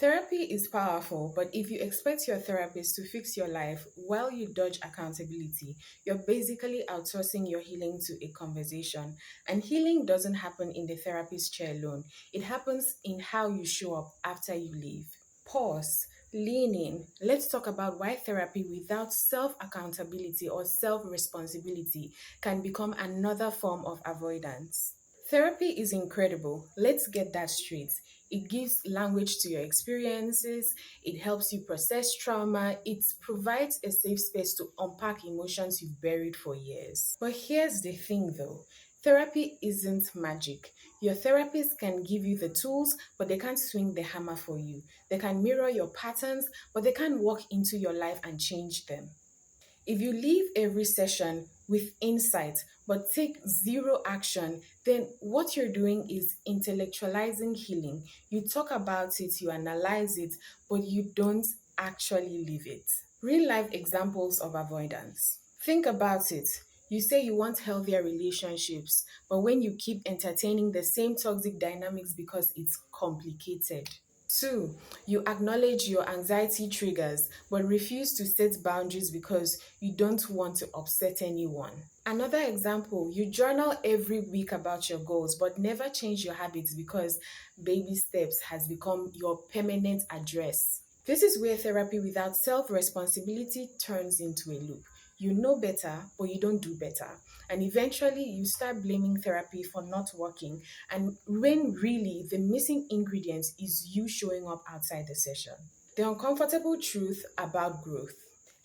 Therapy is powerful, but if you expect your therapist to fix your life while you dodge accountability, you're basically outsourcing your healing to a conversation. And healing doesn't happen in the therapist chair alone, it happens in how you show up after you leave. Pause, lean in. Let's talk about why therapy without self accountability or self responsibility can become another form of avoidance. Therapy is incredible. Let's get that straight. It gives language to your experiences, it helps you process trauma, it provides a safe space to unpack emotions you've buried for years. But here's the thing though, therapy isn't magic. Your therapist can give you the tools, but they can't swing the hammer for you. They can mirror your patterns, but they can't walk into your life and change them. If you leave every session with insight but take zero action, then what you're doing is intellectualizing healing. You talk about it, you analyze it, but you don't actually live it. Real life examples of avoidance. Think about it. You say you want healthier relationships, but when you keep entertaining the same toxic dynamics because it's complicated. Two, you acknowledge your anxiety triggers but refuse to set boundaries because you don't want to upset anyone. Another example, you journal every week about your goals but never change your habits because baby steps has become your permanent address. This is where therapy without self responsibility turns into a loop. You know better, but you don't do better. And eventually, you start blaming therapy for not working. And when really the missing ingredient is you showing up outside the session. The uncomfortable truth about growth.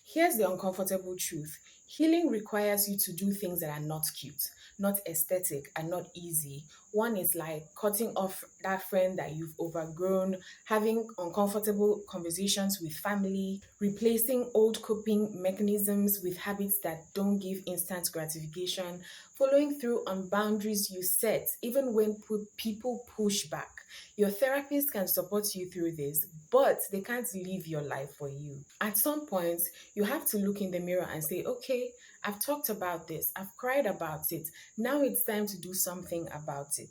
Here's the uncomfortable truth. Healing requires you to do things that are not cute, not aesthetic, and not easy. One is like cutting off that friend that you've overgrown, having uncomfortable conversations with family, replacing old coping mechanisms with habits that don't give instant gratification, following through on boundaries you set, even when people push back. Your therapist can support you through this, but they can't live your life for you. At some point, you have to look in the mirror and say, okay, I've talked about this, I've cried about it, now it's time to do something about it.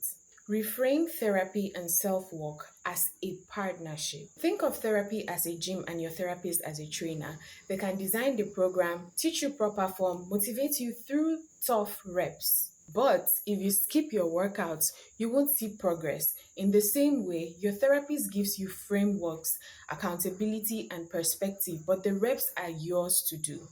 Reframe therapy and self work as a partnership. Think of therapy as a gym and your therapist as a trainer. They can design the program, teach you proper form, motivate you through tough reps. But if you skip your workouts, you won't see progress. In the same way, your therapist gives you frameworks, accountability, and perspective, but the reps are yours to do.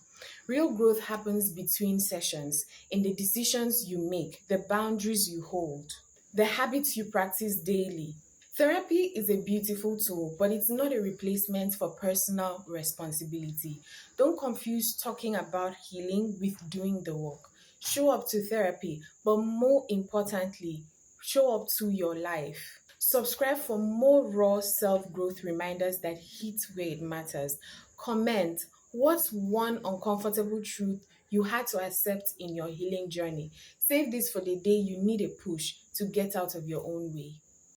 Real growth happens between sessions, in the decisions you make, the boundaries you hold, the habits you practice daily. Therapy is a beautiful tool, but it's not a replacement for personal responsibility. Don't confuse talking about healing with doing the work. Show up to therapy, but more importantly, show up to your life. Subscribe for more raw self growth reminders that hit where it matters. Comment, what's one uncomfortable truth you had to accept in your healing journey? Save this for the day you need a push to get out of your own way.